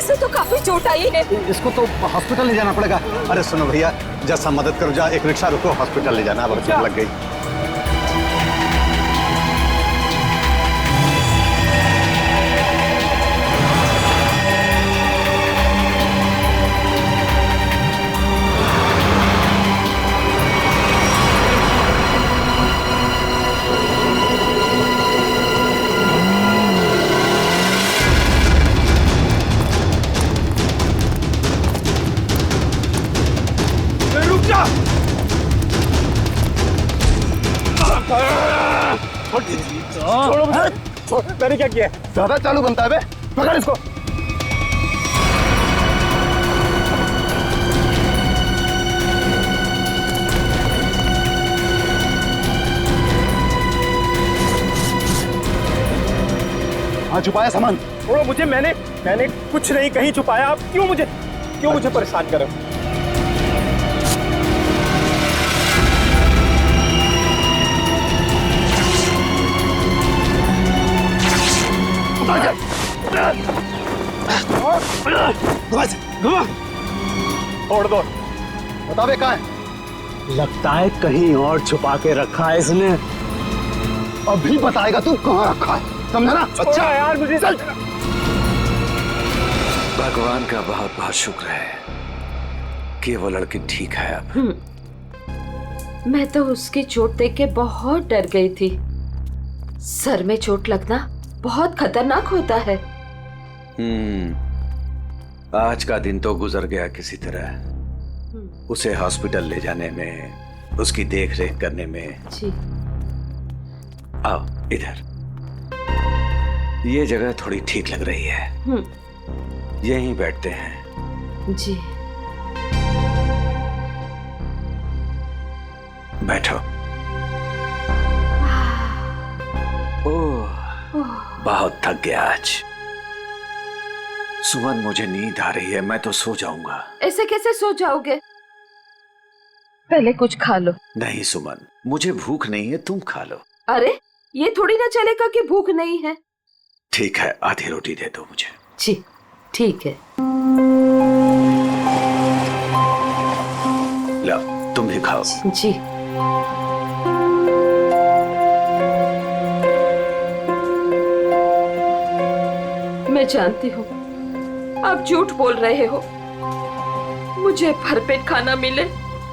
इसे तो काफी चोट आई है। इसको तो हॉस्पिटल ले जाना पड़ेगा। अरे सुनो भैया, जैसा मदद करो, जा एक रिक्शा रुको, हॉस्पिटल ले जाना, अब चोट लग गई। छोड़ो मुझे। मैंने क्या किया? ज्यादा चालू बनता है बे, पकड़ इसको। हाँ छुपाया सामान। छोड़ो मुझे, मैंने कुछ नहीं कहीं छुपाया। आप क्यों मुझे परेशान कर रहे हो? छोड़ दो। बता बे कहाँ है? लगता है कहीं और छुपा के रखा है इसने। अभी बताएगा तू कहाँ रखा है, समझा ना? अच्छा यार, मुझे चल। भगवान का बहुत बहुत शुक्र है कि वो लड़की ठीक है अब। मैं तो उसकी चोट देख के बहुत डर गई थी। सर में चोट लगना बहुत खतरनाक होता है। आज का दिन तो गुजर गया किसी तरह। उसे हॉस्पिटल ले जाने में, उसकी देख रेख करने में। जी। आओ इधर, ये जगह थोड़ी ठीक लग रही है। यहीं बैठते हैं। जी। बैठो। ओह, बहुत थक गया आज। सुमन, मुझे नींद आ रही है, मैं तो सो जाऊंगा। ऐसे कैसे सो जाओगे? पहले कुछ खा लो। नहीं सुमन, मुझे भूख नहीं है, तुम खा लो। अरे ये थोड़ी ना चलेगा कि भूख नहीं है। ठीक है, आधी रोटी दे दो मुझे। जी ठीक है। लो तुम भी खाओ। जी। मैं जानती हूँ आप झूठ बोल रहे हो। मुझे भरपेट खाना मिले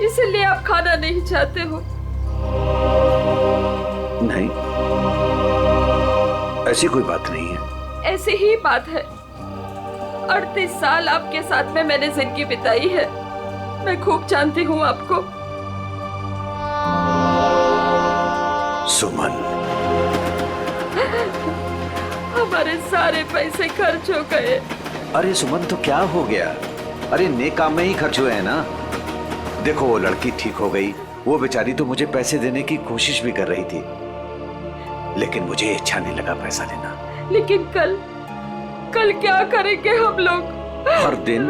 इसलिए आप खाना नहीं चाहते हो। नहीं, ऐसी कोई बात नहीं है। ऐसी ही बात है। 38 साल आपके साथ में मैंने जिंदगी बिताई है। मैं खूब जानती हूँ आपको। सुमन, हमारे सारे पैसे खर्च हो गए। अरे सुमन, तो क्या हो गया? अरे नेक काम में ही खर्च हुए हैं ना। देखो वो लड़की ठीक हो गई, वो बेचारी तो मुझे पैसे देने की कोशिश भी कर रही थी, लेकिन मुझे अच्छा नहीं लगा पैसा देना। लेकिन कल क्या करेंगे हम लोग? हर दिन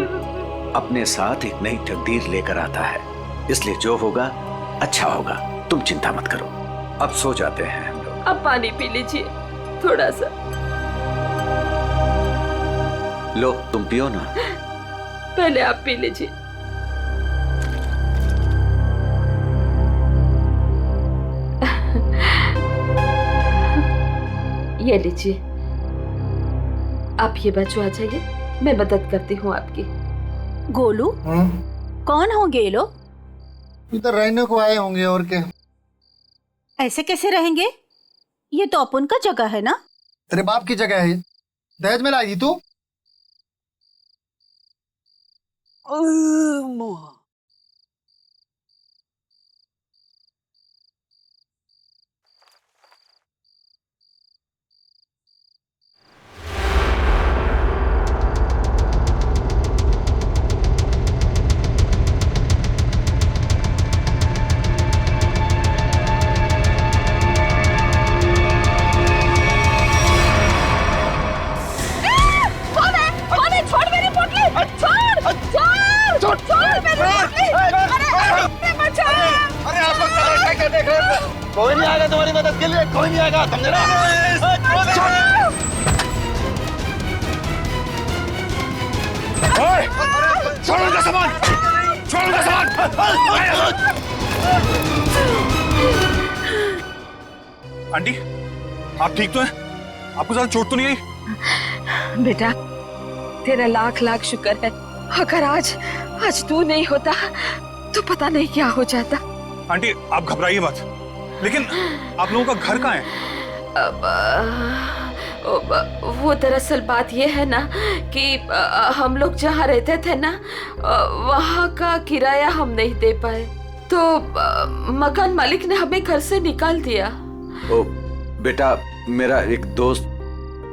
अपने साथ एक नई तकदीर लेकर आता है, इसलिए जो होगा अच्छा होगा। तुम चिंता मत करो, अब सो जाते हैं हम लोग। अब पानी पी लीजिए थोड़ा सा। लो तुम पियो ना। पहले आप पी लीजिए। ये लीजिए। आप ये बच्चों आ जाइए, मैं मदद करती हूँ आपकी। गोलू, कौन होंगे ये लोग? इधर रहने को आए होंगे और क्या। ऐसे कैसे रहेंगे? ये तो अपन का जगह है ना। तेरे बाप की जगह है, दहेज में लाई थी तू। कोई नहीं आएगा तुम्हारी मदद के लिए, कोई नहीं आएगा, समझे ना? ओए, छोड़ो उनका सामान, छोड़ो उनका सामान। आंटी, आप ठीक तो हैं? आपको ज्यादा चोट तो नहीं आई? बेटा, तेरा लाख लाख शुक्र है। अगर आज तू नहीं होता तो पता नहीं क्या हो जाता। आंटी, आप घबराइए मत। लेकिन आप लोगों का घर कहाँ है? वो दरअसल बात ये है ना कि हम लोग जहाँ रहते थे ना, वहाँ का किराया हम नहीं दे पाए, तो मकान मालिक ने हमें घर से निकाल दिया। ओ बेटा, मेरा एक दोस्त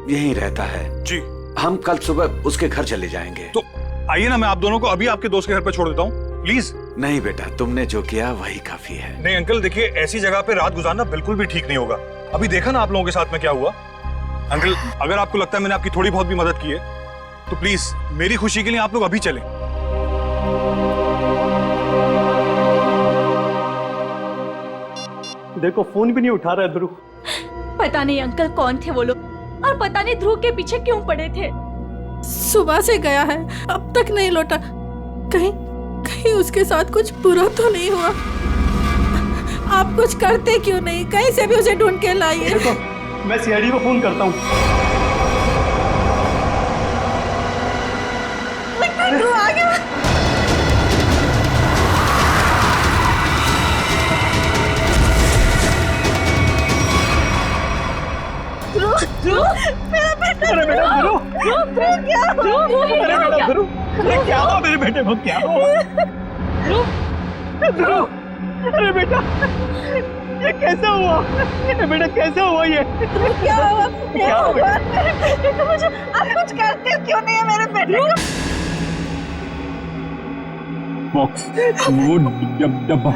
यहीं रहता है जी। हम कल सुबह उसके घर चले जाएंगे। तो आइए ना, मैं आप दोनों को अभी आपके दोस्त के घर पर छोड़ देता हूँ, प्लीज। नहीं बेटा, तुमने जो किया वही काफी है। नहीं अंकल, देखिए ऐसी जगह पे रात गुजारना बिल्कुल भी ठीक नहीं होगा। अभी देखा ना आप लोगों के साथ में क्या हुआ। अंकल, अगर आपको लगता है मैंने आपकी थोड़ी बहुत भी मदद की है तो प्लीज मेरी खुशी के लिए आप लोग अभी चलें। देखो फोन भी नहीं उठा रहा है ध्रुव। पता नहीं अंकल कौन थे वो लोग, और पता नहीं ध्रुव के पीछे क्यों पड़े थे। सुबह से गया है, अब तक नहीं लौटा। कहीं कहीं उसके साथ कुछ बुरा तो नहीं हुआ। आप कुछ करते क्यों नहीं? कहीं से भी उसे ढूंढ के लाइए। देखो, मैं सीआईडी को फोन करता हूँ। ध्रुव आ गया। ध्रुव, मेरा बेटा। अरे बेटा ध्रुव, ध्रुव क्या हुआ? अरे बेटा ध्रुव, अरे क्या हुआ मेरे बेटे को? क्या हुआ ध्रुव? अरे बेटा, ये कैसा हुआ? अरे बेटा कैसा हुआ ये? क्या हुआ? क्या हुआ? मेरे बेटे को मुझे आप कुछ करते क्यों नहीं है मेरे बेटे को? बॉक्स, वो डब्बा।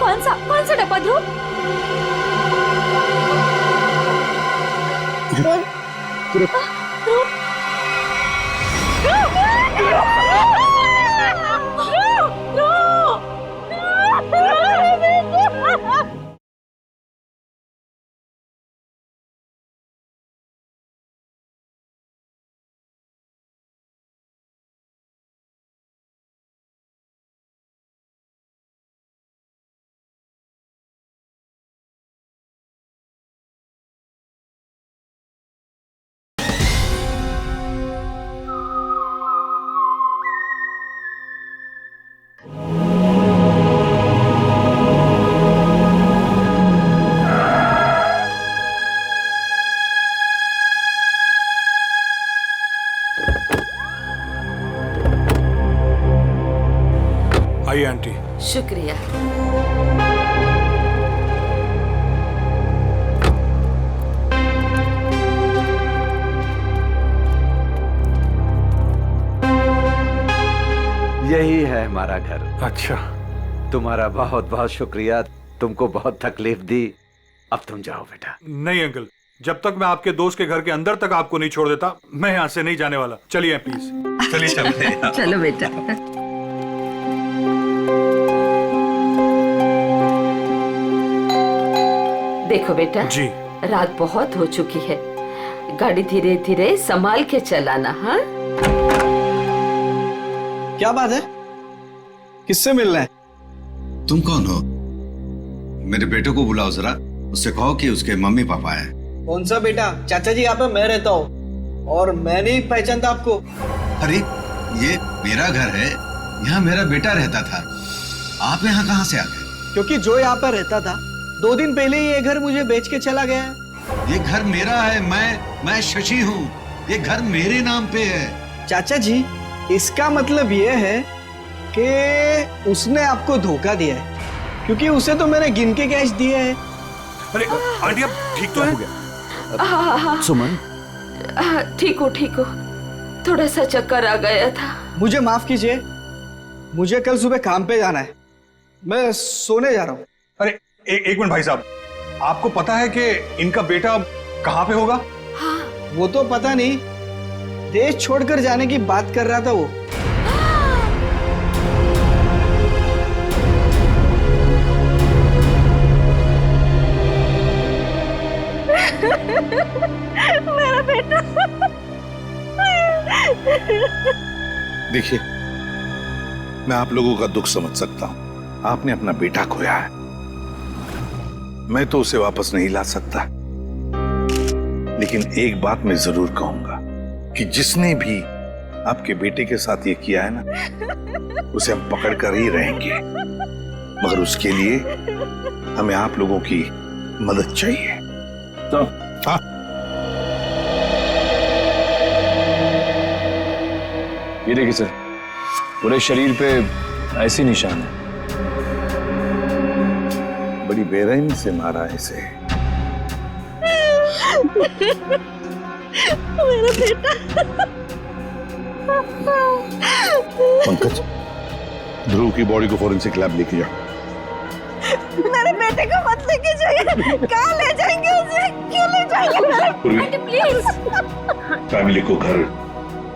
कौन सा डब्बा ध्रुव? आइए आंटी। शुक्रिया। यही है हमारा घर। अच्छा, तुम्हारा बहुत बहुत शुक्रिया, तुमको बहुत तकलीफ दी। अब तुम जाओ बेटा। नहीं अंकल, जब तक मैं आपके दोस्त के घर के अंदर तक आपको नहीं छोड़ देता, मैं यहाँ से नहीं जाने वाला। चलिए प्लीज, चलिए चलिए। चलो बेटा। देखो बेटा जी। रात बहुत हो चुकी है, गाड़ी धीरे धीरे संभाल के चलाना। हाँ, क्या बात है? किससे मिलना है? तुम कौन हो? मेरे बेटे को बुलाओ जरा, उससे कहो कि उसके मम्मी पापा हैं। कौन सा बेटा? चाचा जी, यहाँ पे मैं रहता हूँ और मैं नहीं पहचानता आपको। अरे ये मेरा घर है, यहाँ मेरा बेटा रहता था। आप यहाँ कहाँ से आ गए? क्योंकि जो यहाँ पर रहता था 2 दिन पहले ही ये घर मुझे बेच के चला गया। ये घर मेरा है, मैं शशि हूँ। ये घर मेरे नाम पे है। चाचा जी, इसका मतलब ये है कि उसने आपको धोखा दिया है, क्योंकि उसे तो मैंने गिन के कैश दिए हैं। अरे आंटी, आप ठीक तो हैं? हाँ, सुमन, ठीक हो। थोड़ा सा चक्कर आ गया था। मुझे माफ कीजिए, मुझे कल सुबह काम पे जाना है, मैं सोने जा रहा हूँ। अरे एक मिनट भाई साहब, आपको पता है कि इनका बेटा कहाँ पे होगा? वो तो पता नहीं, देश छोड़कर जाने की बात कर रहा था वो। मेरा बेटा, देखिए, मैं आप लोगों का दुख समझ सकता हूं। आपने अपना बेटा खोया है, मैं तो उसे वापस नहीं ला सकता, लेकिन एक बात मैं जरूर कहूंगा कि जिसने भी आपके बेटे के साथ ये किया है ना, उसे हम पकड़ कर ही रहेंगे, मगर उसके लिए हमें आप लोगों की मदद चाहिए। तो हाँ, ये देखिए सर, पूरे शरीर पे ऐसे निशान है। बड़ी बेरहमी से मारा है इसे। मेरा बेटा। पंकज, ध्रुव की बॉडी को फॉरेंसिक लैब लेके जाओ। मेरे बेटे को मत लेके जाइए। कहाँ ले जाएंगे उसे? क्यों ले जाएंगे? Aunty please. फैमिली को घर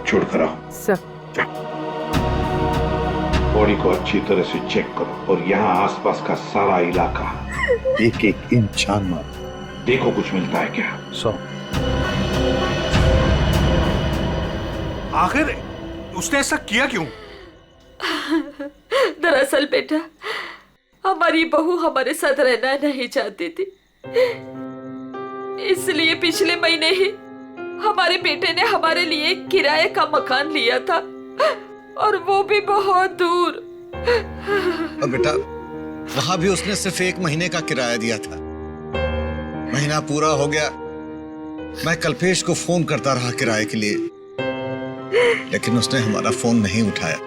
छोड़ कर आओ। सर, बॉडी को अच्छी तरह से चेक करो और यहाँ आसपास का सारा इलाका एक एक इंच छान मारो, देखो कुछ मिलता है क्या। आखिर उसने ऐसा किया क्यों? दरअसल बेटा, हमारी बहू हमारे साथ रहना नहीं चाहती थी, इसलिए पिछले महीने ही हमारे बेटे ने हमारे लिए किराए का मकान लिया था, और वो भी बहुत दूर। और बेटा, वहां भी उसने सिर्फ 1 महीने का किराया दिया था। महीना पूरा हो गया, मैं कल्पेश को फोन करता रहा किराए के लिए, लेकिन उसने हमारा फोन नहीं उठाया,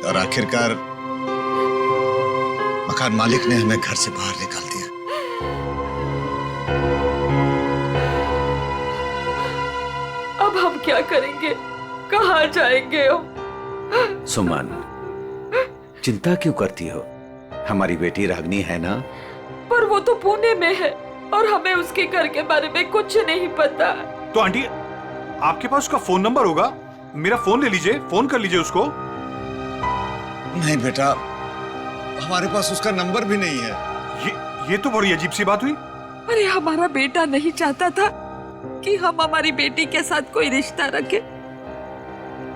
और आखिरकार मकान मालिक ने हमें घर से बाहर निकाल दिया। अब हम क्या करेंगे? कहाँ जाएंगे हम? सुमन, चिंता क्यों करती हो? हमारी बेटी रागनी है ना? पर वो तो पुणे में है और हमें उसके घर के बारे में कुछ नहीं पता। तो आंटी, आपके पास उसका फोन नंबर होगा, मेरा फोन ले लीजिए, फोन कर लीजिए उसको। नहीं बेटा, हमारे पास उसका नंबर भी नहीं है। ये तो बड़ी अजीब सी बात हुई। अरे हमारा बेटा नहीं चाहता था कि हम हमारी बेटी के साथ कोई रिश्ता रखें।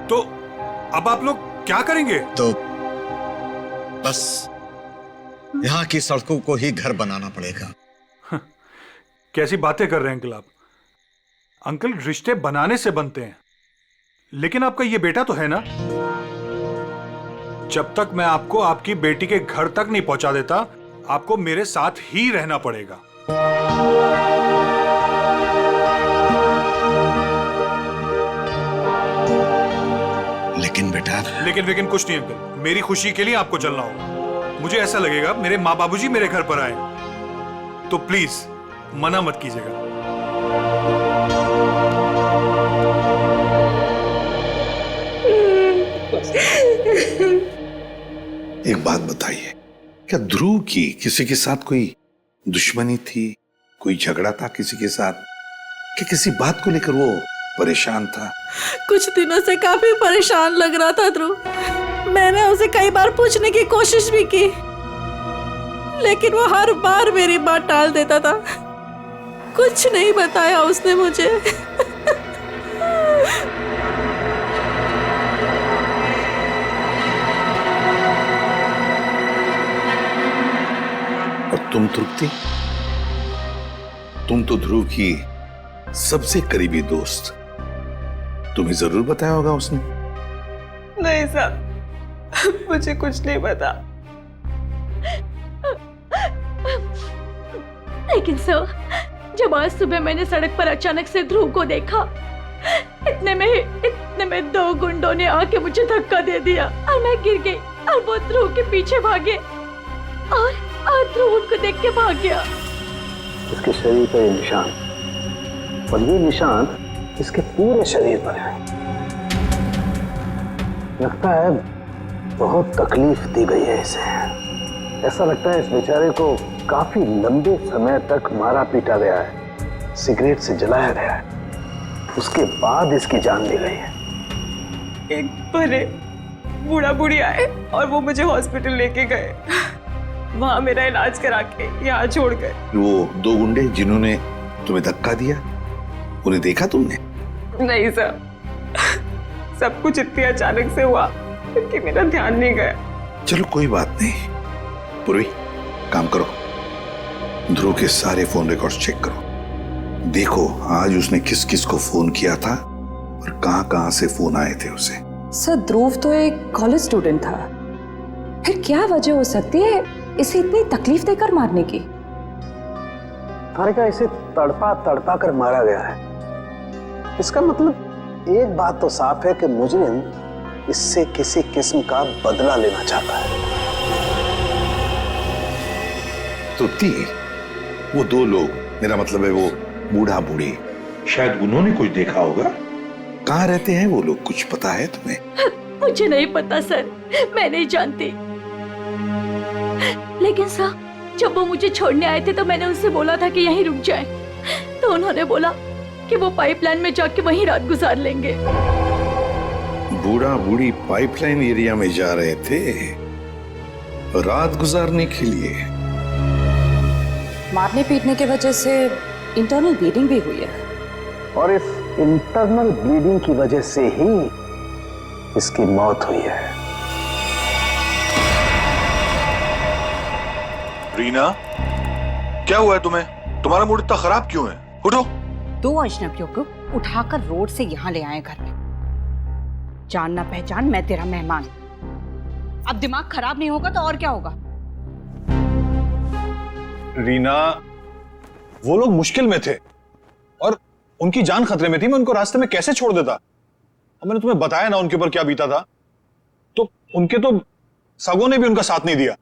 तो अब आप लोग क्या करेंगे? तो बस यहाँ की सड़कों को ही घर बनाना पड़ेगा। कैसी बातें कर रहे हैं अंकल आप? अंकल, रिश्ते बनाने से बनते हैं, लेकिन आपका ये बेटा तो है ना? जब तक मैं आपको आपकी बेटी के घर तक नहीं पहुंचा देता, आपको मेरे साथ ही रहना पड़ेगा। लेकिन बेटा, लेकिन कुछ नहीं अंकल, मेरी खुशी के लिए आपको चलना होगा। मुझे ऐसा लगेगा मेरे माँ बाबूजी मेरे घर पर आए, तो प्लीज मना मत कीजिएगा। एक बात बताइए, क्या ध्रुव की किसी के साथ कोई दुश्मनी थी, कोई झगड़ा था किसी के साथ, कि किसी बात को लेकर वो परेशान था? कुछ दिनों से काफी परेशान लग रहा था ध्रुव। मैंने उसे कई बार पूछने की कोशिश भी की, लेकिन वो हर बार मेरी बात टाल देता था। कुछ नहीं बताया उसने मुझे। और तुम तृप्ति, तुम तो ध्रुव की सबसे करीबी दोस्त, तुम्हें जरूर बताया होगा उसने। नहीं साहब, मुझे कुछ नहीं पता। लेकिन सर, जब आज सुबह मैंने सड़क पर अचानक से ध्रुव को देखा, इतने में 2 गुंडों ने आके मुझे धक्का दे दिया और मैं गिर गई, और वो ध्रुव के पीछे भागे और ध्रुव उनको देख के भाग गया। इसके शरीर पर निशान, और ये निशान इसके पूरे शरीर पर है। लगता है बहुत तकलीफ दी गई है इसे। ऐसा लगता है इस बेचारे को काफी लंबे समय तक मारा पीटा गया है, सिगरेट से जलाया गया है, उसके बाद इसकी जान ली गई है। एक बड़े बूढ़ा बूढ़ी आए और वो मुझे हॉस्पिटल लेके गए, वहां मेरा इलाज करा के यहाँ छोड़ गए। वो 2 गुंडे जिन्होंने तुम्हें धक्का दिया, उन्हें देखा तुमने? नहीं सर, सब कुछ इतनी अचानक से हुआ कि मेरा ध्यान नहीं गया। चलो कोई बात नहीं। पूर्वी, काम करो, ध्रुव के सारे फोन रिकॉर्ड्स चेक करो। देखो आज उसने किस किस को फोन किया था और कहां से फोन आए थे उसे। सर, ध्रुव तो एक कॉलेज स्टूडेंट था, फिर क्या वजह हो सकती है इसे इतनी तकलीफ देकर मारने की? हारिका, इसे तड़पा तड़पा कर मारा गया है। इसका मतलब एक बात तो साफ है कि मुजरिम इससे किसी किस्म का बदला लेना चाहता है। तो वो दो लोग, मेरा मतलब है वो बूढ़ा बूढ़ी, शायद उन्होंने कुछ देखा होगा। कहाँ रहते हैं वो लोग, कुछ पता है तुम्हें? मुझे नहीं पता सर, मैं नहीं जानती। लेकिन सर, जब वो मुझे छोड़ने आए थे तो मैंने उनसे बोला था कि यहीं रुक जाएं। तो उन्होंने बोला कि वो पाइपलाइन में जाके वहीं रात गुजार लेंगे। बूढ़ा बूढ़ी पाइपलाइन एरिया में जा रहे थे रात गुजारने के लिए। मारने पीटने की वजह से इंटरनल ब्लीडिंग भी हुई है, और इस इंटरनल ब्लीडिंग की वजह से ही इसकी मौत हुई है। रीना, क्या हुआ है तुम्हें? तुम्हारा मूड इतना खराब क्यों है? उठो। 2 अजनबियों को उठाकर रोड से यहाँ ले आए घर में। जान ना पहचान, मैं तेरा मेहमान। अब दिमाग खराब नहीं होगा तो और क्या होगा? रीना, वो लोग मुश्किल में थे और उनकी जान खतरे में थी। मैं उनको रास्ते में कैसे छोड़ देता? अब मैंने तुम्हें बताया ना उनके ऊपर क्या बीता था। तो उनके तो सगों ने भी उनका साथ नहीं दिया।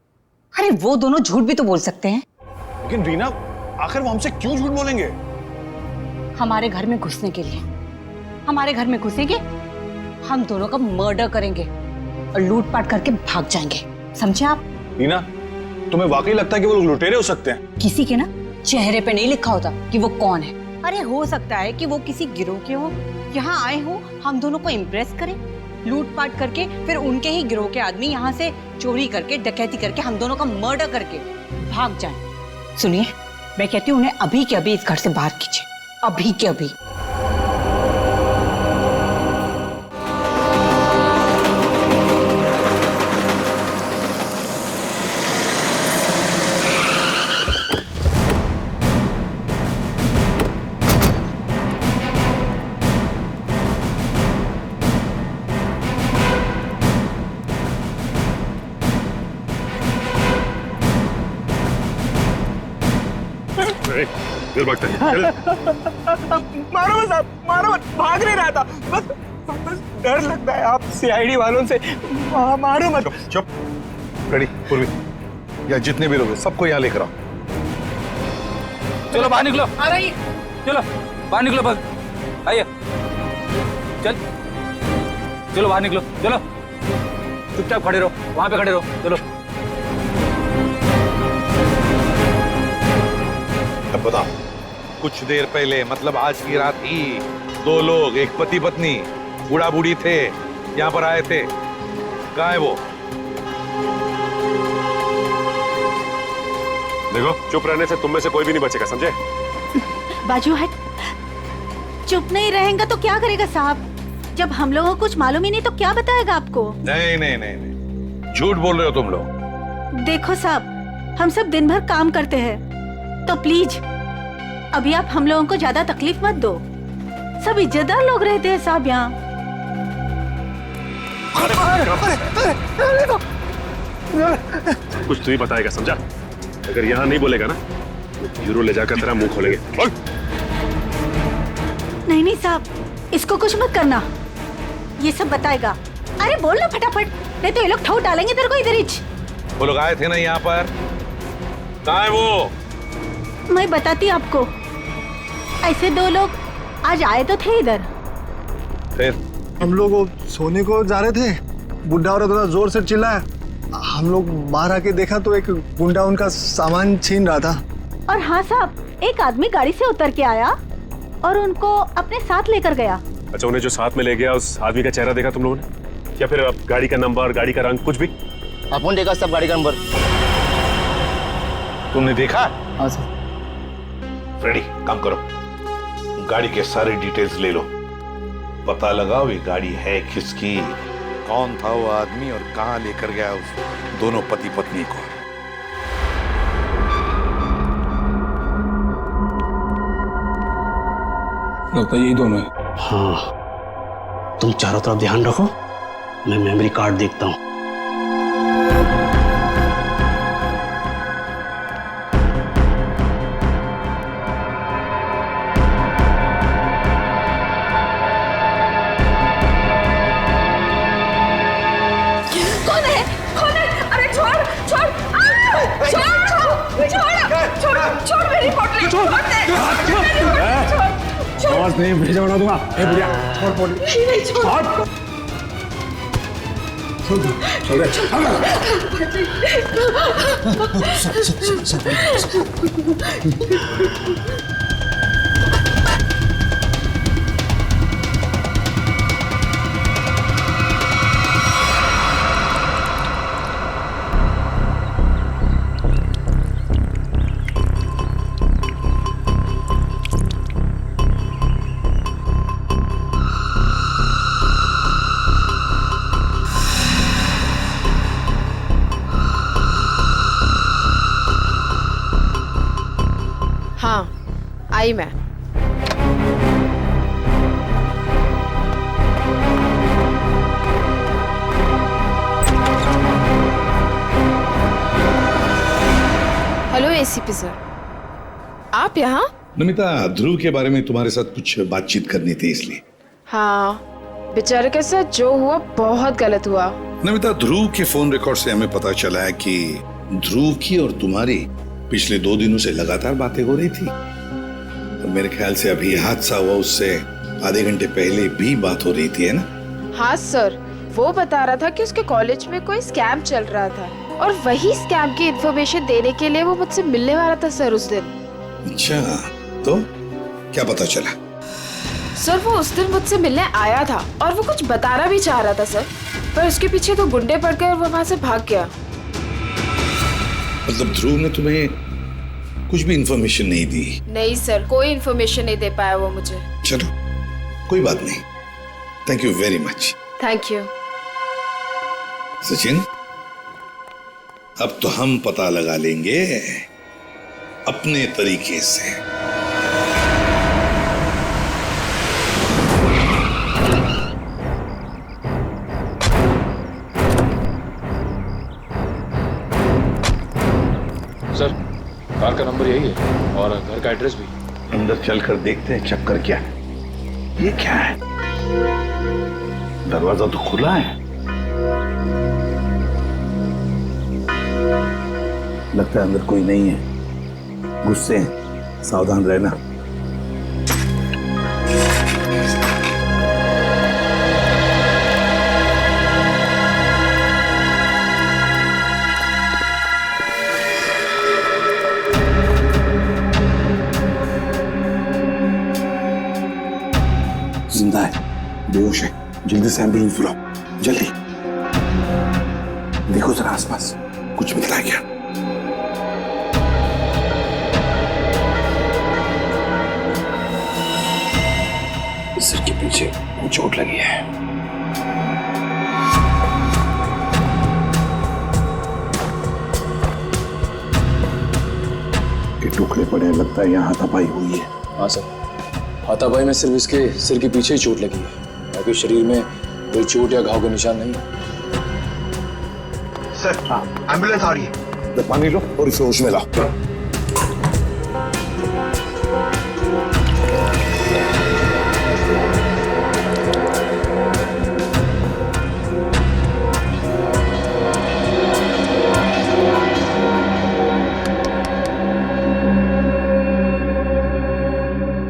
अरे वो दोनों झूठ भी तो बोल सकते हैं। लेकिन रीना, आखिर वो हमसे क्यों झूठ बोलेंगे? हमारे घर में घुसने के लिए। हमारे घर में घुसेंगे, हम दोनों का मर्डर करेंगे और लूटपाट करके भाग जाएंगे, समझे आप? रीना, तुम्हें वाकई लगता है कि वो लोग लुटेरे हो सकते हैं? किसी के ना चेहरे पे नहीं लिखा होता कि वो कौन है। अरे हो सकता है कि वो किसी गिरोह के हो, यहाँ आए हो हम दोनों को इम्प्रेस करें, लूटपाट करके फिर उनके ही गिरोह के आदमी यहाँ से चोरी करके, डकैती करके, हम दोनों का मर्डर करके भाग जाएं। सुनिए, मैं कहती हूँ उन्हें अभी के अभी इस घर से बाहर कीजिए, अभी के अभी। फिर भागता है। मारो मत आप, मारो मत, भाग नहीं रहा था, बस डर लगता है आप सीआईडी वालों से। मारो मत। चुप। रेडी पूर्वी, या जितने भी लोग हैं सबको यहाँ लेकर आओ। चलो बाहर निकलो। आ रही है। चलो बाहर निकलो, बस आइए। चलो बाहर निकलो, चलो चुपचाप खड़े रहो, वहां पे खड़े रहो। चलो अब बताओ। कुछ देर पहले, मतलब आज की रात ही, 2 लोग, एक पति पत्नी, बूढ़ा बूढ़ी थे, यहाँ पर आए थे। कहाँ है वो? देखो, चुप रहने से तुम में से कोई भी नहीं बचेगा, समझे? बाजू हट। चुप नहीं रहेगा तो क्या करेगा साहब? जब हम लोगों को कुछ मालूम ही नहीं तो क्या बताएगा आपको? नहीं नहीं नहीं नहीं, झूठ बोल रहे हो तुम लोग। देखो साहब, हम सब दिन भर काम करते हैं, तो प्लीज अभी आप हम लोगों को ज्यादा तकलीफ मत दो। सब इज्जतदार लोग रहते हैं साहब यहाँ। कुछ तू ही बताएगा, समझा? अगर यहाँ नहीं बोलेगा ना तो ब्यूरो ले जाकर तेरा मुंह खोलेंगे। नहीं नहीं साहब, इसको कुछ मत करना, ये सब बताएगा। अरे बोल ना फटाफट, नहीं तो ये लोग ठोक डालेंगे तेरे को इधर ही। वो लोग आए थे ना यहाँ पर, कहाँ है वो? मैं बताती आपको। ऐसे 2 लोग आज आए तो थे इधर। फिर हम लोग सोने को जा रहे थे, बुढ़ा औरत थोड़ा जोर से चिल्लाया। हम लोग बाहर आके देखा तो एक गुंडा उनका सामान छीन रहा था। और हाँ साहब, एक आदमी गाड़ी से उतर के आया और उनको अपने साथ लेकर गया। अच्छा, उन्हें जो साथ में ले गया उस आदमी का चेहरा देखा तुम लोगों ने? या फिर गाड़ी का नंबर, गाड़ी का रंग, कुछ भी? अपन देखा सब गाड़ी का नंबर। तुमने देखा? हाँ सर। रेडी, काम करो, गाड़ी के सारे डिटेल्स ले लो। पता लगाओ ये गाड़ी है किसकी, कौन था वो आदमी और कहां लेकर गया उस दोनों पति पत्नी को। लगता है यही दोनों है। हाँ, तुम चारों तरफ ध्यान रखो, मैं मेमोरी कार्ड देखता हूँ। कौन है? कौन है? अरे छोड़ छोड़ छोड़ मेरी पोटली, छोड़ दे। आवाज नहीं भेजा बना दूंगा। ए बुढ़िया, छोड़ पोटली। नहीं छोड़। छोड़ दे। हाँ, आई मैं। हेलो एसीपी सर, आप यहाँ? नमिता, ध्रुव के बारे में तुम्हारे साथ कुछ बातचीत करनी थी इसलिए। हाँ, बेचारे के साथ जो हुआ बहुत गलत हुआ। नमिता, ध्रुव के फोन रिकॉर्ड से हमें पता चला है कि ध्रुव की और तुम्हारी पिछले 2 दिनों से लगातार बातें हो रही थी। तो मेरे ख्याल से अभी हादसा हुआ उससे आधे घंटे पहले भी बात हो रही थी, है ना? हाँ सर, वो बता रहा था कि उसके कॉलेज में कोई स्कैम चल रहा था और वही स्कैम की इन्फॉर्मेशन देने के लिए वो मुझसे मिलने वाला था सर उस दिन। अच्छा, तो क्या पता चला? सर वो उस दिन मुझसे मिलने आया था और वो कुछ बताना भी चाह रहा था सर, पर उसके पीछे तो गुंडे पड़ गए और वो वहाँ से भाग गया। मतलब ध्रुव ने तुम्हें कुछ भी इन्फॉर्मेशन नहीं दी? नहीं सर, कोई इन्फॉर्मेशन नहीं दे पाया वो मुझे। चलो, कोई बात नहीं। Thank you very much. Thank you. Sachin, अब तो हम पता लगा लेंगे अपने तरीके से। सर, कार का नंबर यही है और घर का एड्रेस भी। अंदर चलकर देखते हैं चक्कर क्या है। ये क्या है? दरवाजा तो खुला है। लगता है अंदर कोई नहीं है। गुस्से हैं, सावधान रहना। जिंदा है, बेहोश है। जल्दी से एम्बुलेंस बुलाओ, जल्दी। देखो जरा आसपास कुछ मिल रहा है क्या? सिर के पीछे चोट लगी है। ये टुकड़े पड़े हैं, लगता है यहाँ हाथापाई हुई है। हाँ सर, हाथापाई में सिर्फ इसके सिर के पीछे ही चोट लगी है, बाकी शरीर में कोई चोट या घाव के निशान नहीं है। सर, हाँ, एम्बुलेंस आ रही है। तो पानी लो और इसे होश में लाओ।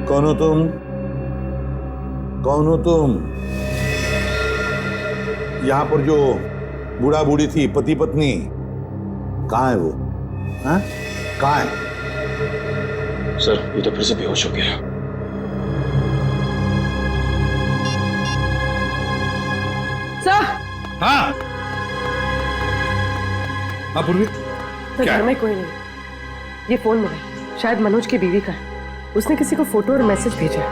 कौन हो तुम? कौन हो तुम? यहां पर जो बूढ़ा बूढ़ी थी, पति पत्नी, कहां है वो? हाँ? कहां है? सर, ये तो फिर से बेहोश हो गया। सर। हाँ। हाँ पूर्वी। तो घर में कोई नहीं। ये फोन मिला, शायद मनोज की बीवी का है। उसने किसी को फोटो और मैसेज भेजा है।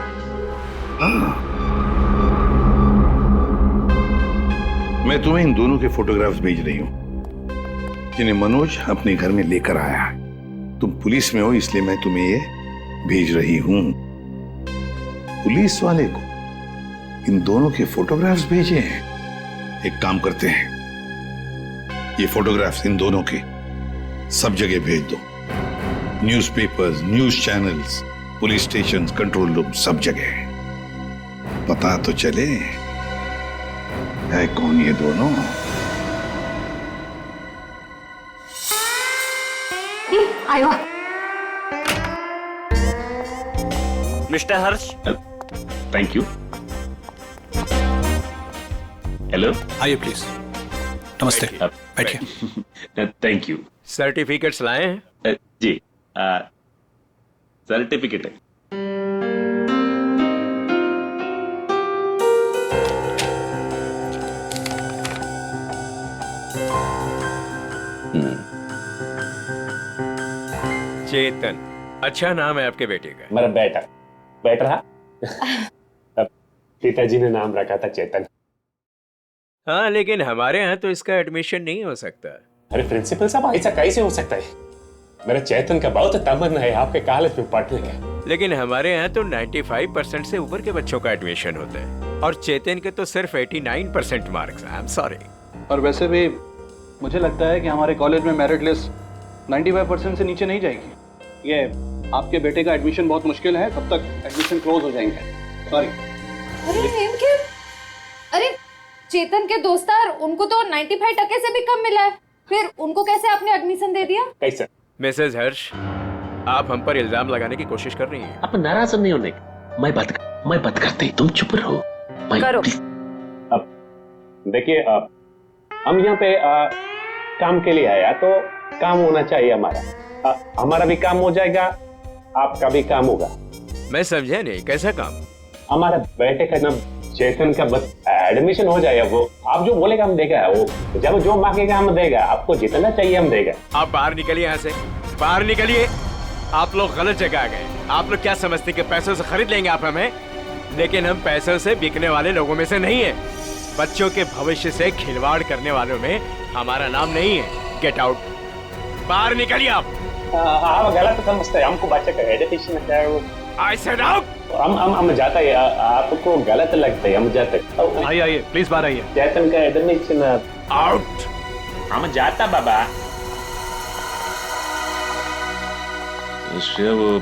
मैं तुम्हें इन दोनों के फोटोग्राफ्स भेज रही हूं जिन्हें मनोज अपने घर में लेकर आया है। तुम पुलिस में हो इसलिए मैं तुम्हें ये भेज रही हूं। पुलिस वाले को इन दोनों के फोटोग्राफ्स भेजे हैं। एक काम करते हैं, ये फोटोग्राफ्स इन दोनों के सब जगह भेज दो। Newspapers, news channels, police station, control room, सब जगह। पता तो चले है कौन ये दोनों। आयो mister Harsh. Thank you. Hello, आइए प्लीज। नमस्ते, बैठिए। Thank you. सर्टिफिकेट्स लाए हैं? जी, सर्टिफिकेट है। चेतन, अच्छा नाम है आपके बेटे का। मेरा बेटा बैठ रहा। पिताजी ने नाम रखा था चेतन। हाँ, लेकिन हमारे यहाँ तो इसका एडमिशन नहीं हो सकता। अरे प्रिंसिपल साहब, ऐसा कैसे हो सकता है? मेरे चेतन का बहुत तमन्ना है आपके कॉलेज में पढ़ने का। लेकिन हमारे यहाँ तो 95% से ऊपर के बच्चों का एडमिशन होता है और चेतन के तो सिर्फ 89% मार्क्स। I am sorry. और वैसे भी मुझे लगता है कि हमारे कॉलेज में मेरिट लिस्ट 95% से नीचे नहीं जाएगी। ये आपके बेटे का एडमिशन बहुत मुश्किल है, तब तक एडमिशन क्लोज हो जाएंगे। सॉरी। अरे चेतन के दोस्तार, उनको तो 95% से भी कम मिला है, फिर उनको कैसे आपने एडमिशन दे दिया? कैसे? मिसेज हर्ष, आप हम पर इल्जाम लगाने की कोशिश कर रही हैं। आप नाराज नहीं होने। मैं बात करते, तुम चुप रहो। करो। अब देखिए, हम यहाँ पे काम के लिए आया तो काम होना चाहिए हमारा। हमारा भी काम हो जाएगा, आपका भी काम होगा। मैं समझा नहीं, कैसा काम? हमारा बेटे का नाम चेतन का एडमिशन हो जाएगा। वो आप जो बोलेगा हम देगा, वो जब जो मांगेगा हम देगा। आपको जितना चाहिए हम देगा। आप बाहर निकलिए, यहाँ से बाहर निकलिए। आप लोग गलत जगह आ गए। आप लोग क्या समझते कि पैसों से खरीद लेंगे आप हमें? लेकिन हम पैसों से बिकने वाले लोगों में से नहीं है। बच्चों के भविष्य से खिलवाड़ करने वालों में हमारा नाम नहीं है। गेट आउट, बाहर निकलिए आप। हाँ, गलत समझते हैं। हमको बच्चे का एडमिशन है। I said out। हम जाता है, आपको गलत लगता है, हम जाते हैं। आइए प्लीज बाहर आइए। चेतन का एडमिशन आउट। हम जाता बाबा। श्रेया, वो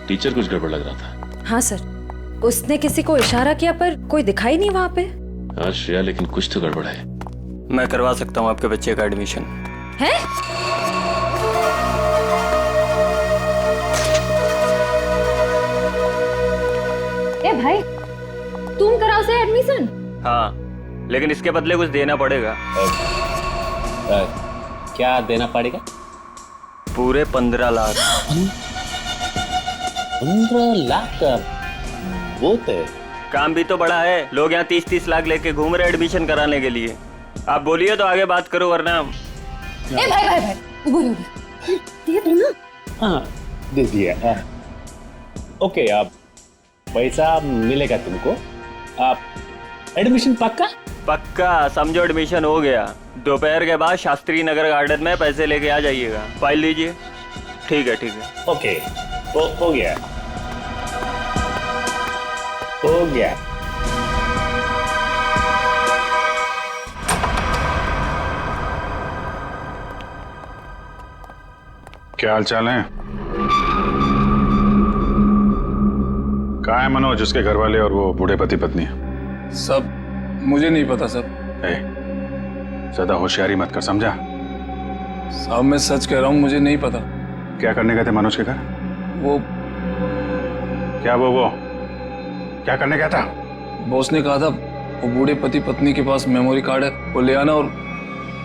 टीचर कुछ गड़बड़ लग रहा था। हाँ सर, उसने किसी को इशारा किया पर कोई दिखाई नहीं वहाँ पे। हाँ श्रेया, लेकिन कुछ तो गड़बड़ है। मैं करवा सकता हूँ आपके बच्चे का एडमिशन। है? ए भाई, तुम कराओ से एडमिशन? हाँ, लेकिन इसके बदले कुछ देना पड़ेगा। क्या देना पड़ेगा? पूरे 15 लाख। 15 लाख का बहुत है। काम भी तो बड़ा है। लोग यहाँ 30-30 लाख लेके घूम रहे एडमिशन कराने के लिए। आप बोलिए तो आगे बात करो, वरना। ए भाई, उबो दे दो ना। हाँ, दे दिया। ओके, आप पैसा मिलेगा तुमको। आप एडमिशन पक्का? पक्का, समझो एडमिशन हो गया। दोपहर के बाद शास्त्री नगर गार्डन में पैसे लेके आ जाइएगा। फाइल लीजिए। ठीक है। ओके, हो गया। क्या हाल चाल है? कहाँ है मनोज, उसके घर वाले और वो बूढ़े पति पत्नी? सब मुझे नहीं पता सब। ज्यादा होशियारी मत कर, समझा? साहब मैं सच कह रहा हूँ, मुझे नहीं पता। क्या करने गए थे मनोज के घर? वो क्या करने गया था? बॉस ने कहा था वो बूढ़े पति पत्नी के पास मेमोरी कार्ड है, वो ले आना और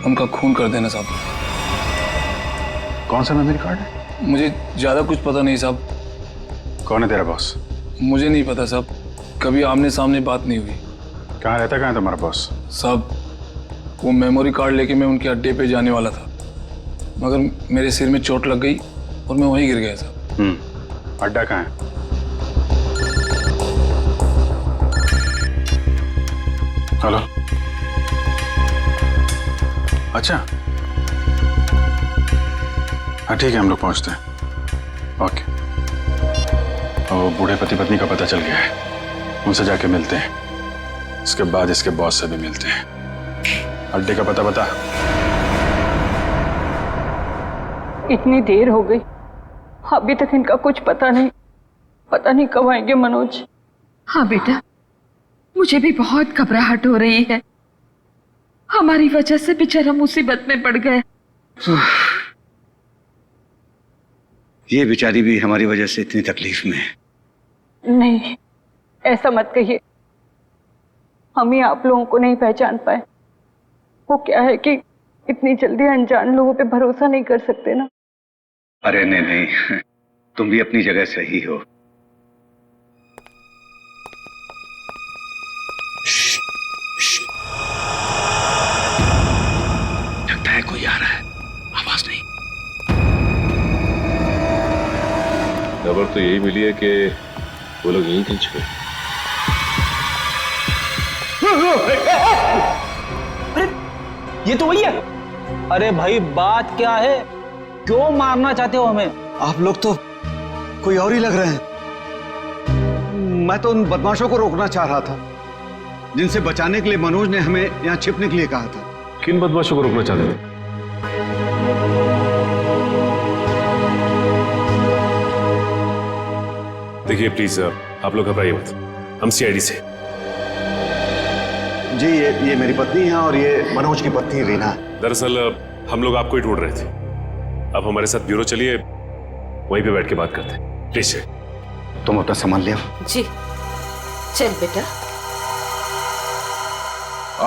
उनका खून कर देना साहब। कौन सा मेमोरी कार्ड है? मुझे ज्यादा कुछ पता नहीं साहब। कौन है तेरा बॉस? मुझे नहीं पता साहब, कभी आमने सामने बात नहीं हुई। कहाँ रहता, कहाँ है तुम्हारा बॉस? साहब वो मेमोरी कार्ड लेके मैं उनके अड्डे पे जाने वाला था, मगर मेरे सिर में चोट लग गई और मैं वहीं गिर गया साहब। अड्डा कहाँ है? हेलो, अच्छा, हाँ ठीक है, हम लोग पहुंचते हैं। ओके। और बूढ़े पति पत्नी का पता चल गया है, उनसे जाके मिलते हैं। इसके बाद इसके बॉस से भी मिलते हैं। अड्डे का पता बता। इतनी देर हो गई, अभी तक इनका कुछ पता नहीं कब आएंगे मनोज। हाँ बेटा, मुझे भी बहुत घबराहट हो रही है। हमारी वजह से बेचारा मुसीबत में पड़ गए। ये बेचारी भी हमारी वजह से इतनी तकलीफ में है। नहीं, ऐसा मत कहिए। हम ही आप लोगों को नहीं पहचान पाए। वो क्या है कि इतनी जल्दी अनजान लोगों पे भरोसा नहीं कर सकते ना। अरे नहीं, तुम भी अपनी जगह सही हो। लगता है कोई आ रहा है, आवाज नहीं। खबर तो यही मिली है कि वो लोग यहीं कहीं छुपे। अरे ये तो वही है। अरे भाई बात क्या है, क्यों मारना चाहते हो हमें? आप लोग तो कोई और ही लग रहे हैं। मैं तो उन बदमाशों को रोकना चाह रहा था जिनसे बचाने के लिए मनोज ने हमें यहाँ छिपने के लिए कहा था। किन बदमाशों को रोकना चाहते थे? देखिए प्लीज, आप लोग घबराइए मत, हम सीआईडी से। जी ये मेरी पत्नी है और ये मनोज की पत्नी रीना। दरअसल हम लोग आपको ही ढूंढ रहे थे। अब हमारे साथ ब्यूरो चलिए, वहीं पे बैठ के बात करते हैं। प्लीज तुम अपना सामान ले आओ। जी चल बेटा।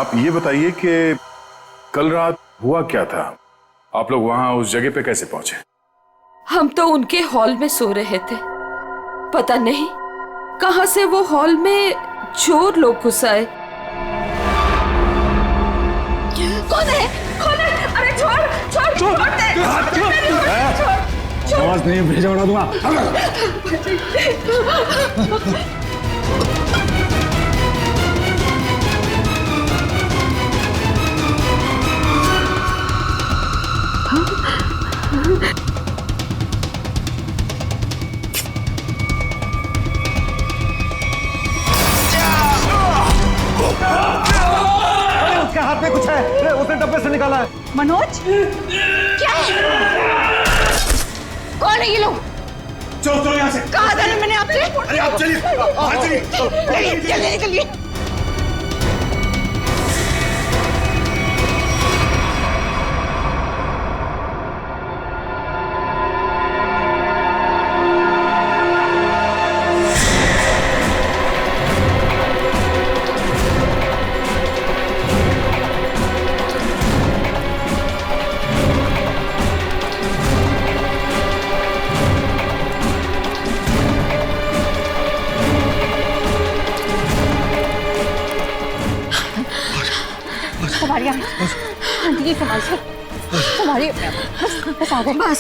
आप ये बताइए कि कल रात हुआ क्या था? आप लोग वहां उस जगह पे कैसे पहुंचे? हम तो उनके हॉल में सो रहे थे। पता नहीं कहां से वो हॉल में चोर लोग घुस आए। कौन है? अरे छोड़ दे। आवाज नहीं, भेजा उड़ा दूंगा। उसके हाथ में कुछ है, उसने डब्बे से निकाला है। मनोज, क्या है? कौन है ये लोग? चलो यहाँ से। कहा था ना मैंने आपसे? अरे आप चलिए, चलिए निकलिए।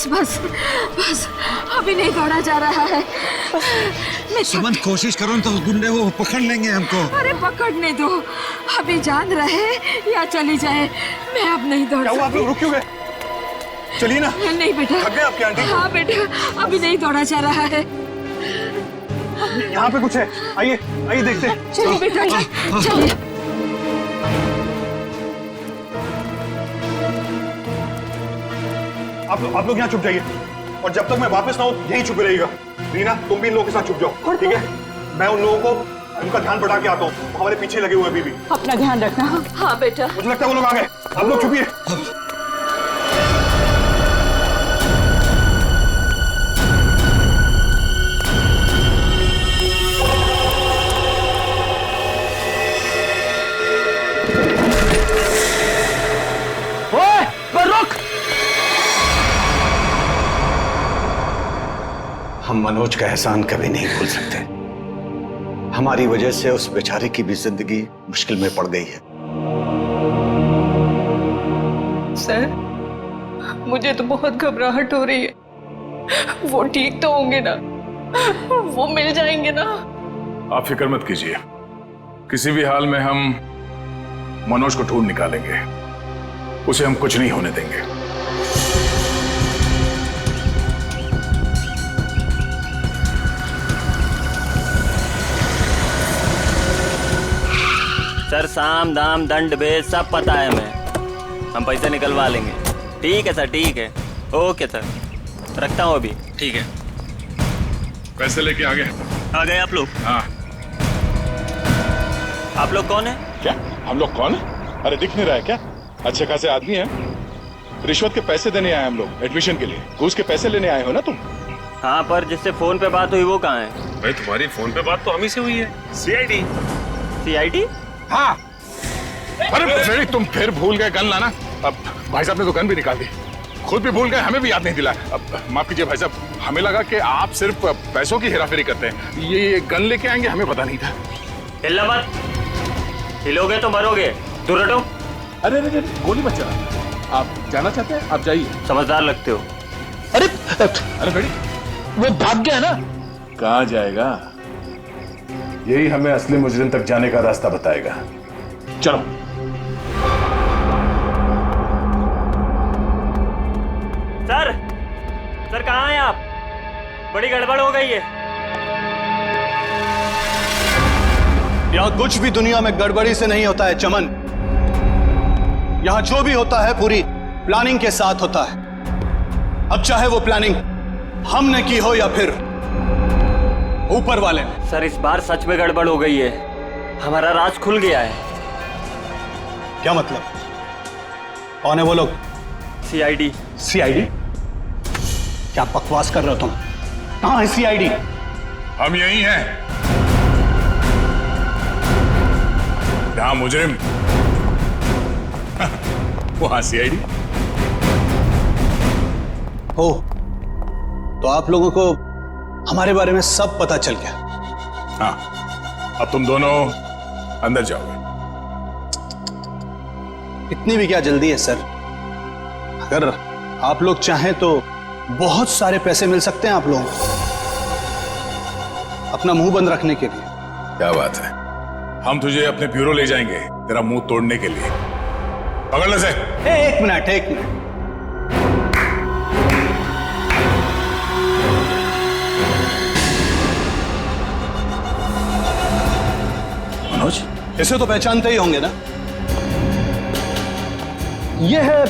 बस अभी नहीं दौड़ा जा रहा है। सुमन कोशिश करो तो गुंडे वो पकड़ लेंगे हमको। अरे पकड़ने दो, अभी जान रहे या चली जाए, मैं अब नहीं दौड़ सकती। आप लोग रुक क्यों गए? चलिए ना। नहीं बेटा। थक गए आपकी आंटी? हाँ बेटा, अभी नहीं दौड़ा जा रहा है। यहाँ पे कुछ है, आइए देखते हैं। चलिए बेटा, चलिए। आप लोग यहाँ छुप जाइए और जब तक मैं वापस ना हूँ यहीं छुपे रहिएगा। रीना तुम भी इन लोगों के साथ छुप जाओ, ठीक है? मैं उन लोगों को उनका ध्यान बढ़ा के आता हूँ, हमारे पीछे लगे हुए अभी भी। अपना ध्यान रखना। हाँ बेटा। मुझे लगता है वो लोग आ गए, आप लोग छुपिए। हम मनोज का एहसान कभी नहीं भूल सकते। हमारी वजह से उस बेचारे की भी जिंदगी मुश्किल में पड़ गई है। सर, मुझे तो बहुत घबराहट हो रही है। वो ठीक तो होंगे ना? वो मिल जाएंगे ना? आप फिक्र मत कीजिए, किसी भी हाल में हम मनोज को ढूंढ निकालेंगे। उसे हम कुछ नहीं होने देंगे। सर साम दाम दंड भेद सब पता है हमें, हम पैसे निकलवा लेंगे। ठीक है सर, ठीक है, ओके सर, रखता हूँ अभी। ठीक है, पैसे लेके आ गए आप लोग? हाँ। आप लोग कौन है? क्या हम लोग कौन है? अरे दिख नहीं रहा है क्या? अच्छे खासे आदमी हैं। रिश्वत के पैसे देने आए हम लोग, एडमिशन के लिए। घूस के पैसे लेने आए हो ना तुम? हाँ, पर जिससे फोन पे बात हुई वो कहाँ है? भाई तुम्हारी फोन पे बात तो हम ही से हुई है। सीआईडी। सीआईडी? हाँ। अरे तुम फिर भूल गए गन लाना। अब भाई साहब ने तो गन भी निकाल दी, खुद भी भूल गए, हमें भी याद नहीं दिलाया। अब माफ कीजिए भाई साहब, हमें लगा कि आप सिर्फ पैसों की हेराफेरी करते हैं। ये गन लेके आएंगे हमें पता नहीं था। हिलना मत, हिलोगे तो मरोगे, दूर हटो। अरे अरे गोली मत चला। आप जाना चाहते हैं? आप जाइए। समझदार लगते हो। अरे अरे बेटी, वो भाग गया ना। कहाँ जाएगा? यही हमें असली मुजरिम तक जाने का रास्ता बताएगा। चलो। सर कहाँ हैं आप? बड़ी गड़बड़ हो गई है। यहाँ कुछ भी दुनिया में गड़बड़ी से नहीं होता है चमन। यहाँ जो भी होता है पूरी प्लानिंग के साथ होता है। अब चाहे वो प्लानिंग हमने की हो या फिर ऊपर वाले ने। सर इस बार सच में गड़बड़ हो गई है, हमारा राज खुल गया है। क्या मतलब? कौन है वो लोग? सीआईडी। सीआईडी? क्या बकवास कर रहे हो तुम? कहां है सीआईडी? हम यही हैं। जहां मुजरिम वहां सीआईडी। हो तो आप लोगों को हमारे बारे में सब पता चल गया। हाँ, अब तुम दोनों अंदर जाओगे। इतनी भी क्या जल्दी है सर? अगर आप लोग चाहें तो बहुत सारे पैसे मिल सकते हैं आप लोगों को, अपना मुंह बंद रखने के लिए। क्या बात है, हम तुझे अपने ब्यूरो ले जाएंगे तेरा मुंह तोड़ने के लिए। पकड़ ले से। एक मिनट एक मिनट। मनोज, इसे तो पहचानते ही होंगे ना? ये है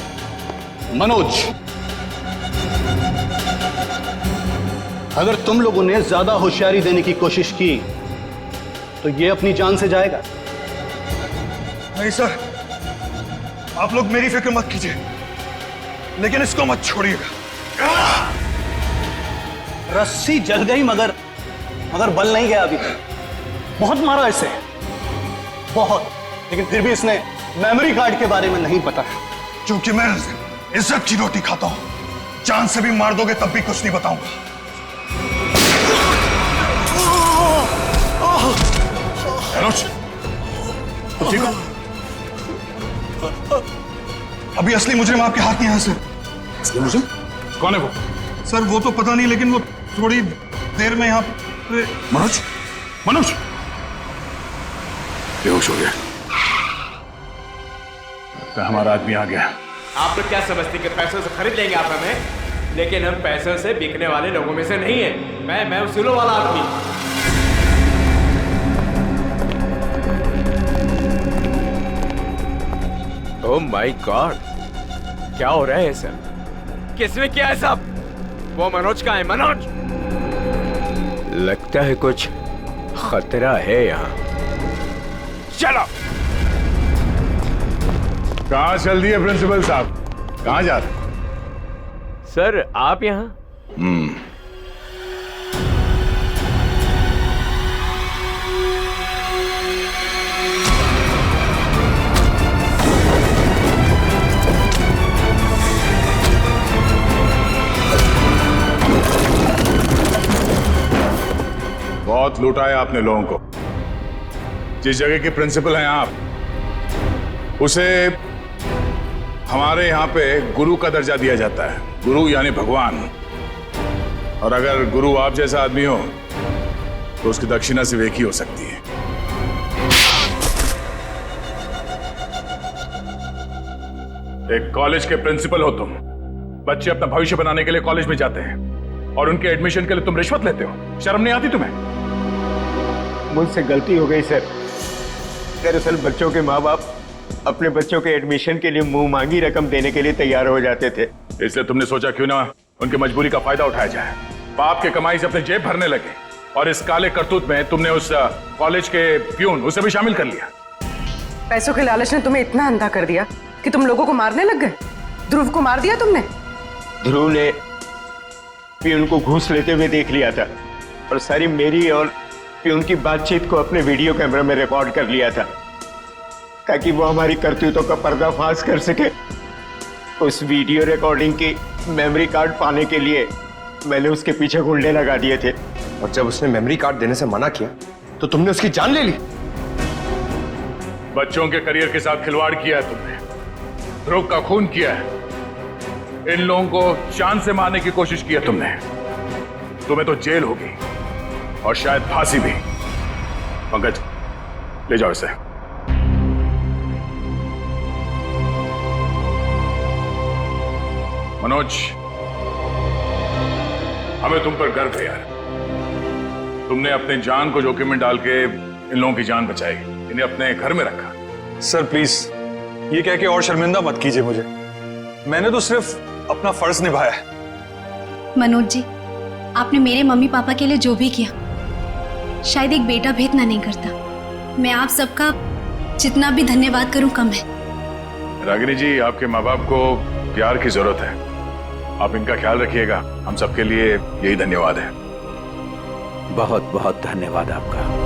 मनोज। अगर तुम लोगों ने ज्यादा होशियारी देने की कोशिश की तो ये अपनी जान से जाएगा। नहीं सर, आप लोग मेरी फिक्र मत कीजिए, लेकिन इसको मत छोड़िएगा। रस्सी जल गई मगर बल नहीं गया अभी तक। बहुत मारा इसे, बहुत, लेकिन फिर भी इसने मेमोरी कार्ड के बारे में नहीं पता है। क्योंकि मैं इज्जत की रोटी खाता हूं, जान से भी मार दोगे तब भी कुछ नहीं बताऊंगा। मनोज, तुम ठीक हो? अभी असली मुजरिम आपके हाथ में है सर। असली मुजरिम? कौन है वो? सर वो तो पता नहीं, लेकिन वो थोड़ी देर में यहाँ पे। मनोज, मनोज बेहोश हो गया। तो हमारा आदमी आ गया। आप लोग क्या समझते कि पैसों से खरीद लेंगे आप हमें? लेकिन हम पैसों से बिकने वाले लोगों में से नहीं है। मैं उसूलों वाला आदमी। ओह माय गॉड, क्या हो रहा है सर? किसने किया है सब? वो मनोज का है। मनोज, लगता है कुछ खतरा है यहाँ। चलो। कहाँ चल दिए प्रिंसिपल साहब? कहाँ जा रहे? सर आप यहाँ? बहुत लूटा है आपने लोगों को। जिस जगह के प्रिंसिपल हैं आप, उसे हमारे यहाँ पे गुरु का दर्जा दिया जाता है। गुरु यानी भगवान। और अगर गुरु आप जैसा आदमी हो तो उसकी दक्षिणा सिर्फ एक ही हो सकती है। एक कॉलेज के प्रिंसिपल हो तुम, बच्चे अपना भविष्य बनाने के लिए कॉलेज में जाते हैं और उनके एडमिशन के लिए तुम रिश्वत लेते हो। शर्म नहीं आती तुम्हें? मुझसे गलती हो गई सर। दरअसल बच्चों के माँ बाप अपने बच्चों के एडमिशन के लिए मुंह मांगी रकम देने के लिए तैयार हो जाते थे। इसलिए तुमने सोचा क्यों ना उनकी मजबूरी का फायदा उठाया जाए। बाप के कमाई से अपने जेब भरने लगे और इस काले करतूत में तुमने उस कॉलेज के प्यून उसे भी शामिल कर लिया। पैसों के लालच ने तुम्हें इतना अंधा कर दिया कि तुम लोगों को मारने लग गए। ध्रुव को मार दिया तुमने। ध्रुव ने प्यून को घूस लेते हुए देख लिया था और सारी मेरी और प्यून की बातचीत को अपने वीडियो कैमरा में रिकॉर्ड कर लिया था ताकि वो हमारी करतूतों का पर्दाफाश कर सके। उस वीडियो रिकॉर्डिंग की मेमोरी कार्ड पाने के लिए मैंने उसके पीछे गुंडे लगा दिए थे। और जब उसने मेमोरी कार्ड देने से मना किया तो तुमने उसकी जान ले ली। बच्चों के करियर के साथ खिलवाड़ किया है तुमने, ध्रुव का खून किया है, इन लोगों को जान से मारने की कोशिश की है तुमने। तुम्हें तो जेल होगी और शायद फांसी भी। पंकज, ले जाओ इसे। मनोज, हमें तुम पर गर्व है यार। तुमने अपने जान को जोखिम में डाल के इन लोगों की जान बचाई, इन्हें अपने घर में रखा। सर प्लीज ये कह के और शर्मिंदा मत कीजिए मुझे। मैंने तो सिर्फ अपना फर्ज निभाया है। मनोज जी, आपने मेरे मम्मी पापा के लिए जो भी किया शायद एक बेटा भी इतना नहीं करता। मैं आप सबका जितना भी धन्यवाद करूं कम है। रागिनी जी, आपके माँ बाप को प्यार की जरूरत है, आप इनका ख्याल रखिएगा। हम सबके लिए यही धन्यवाद है। बहुत बहुत धन्यवाद आपका।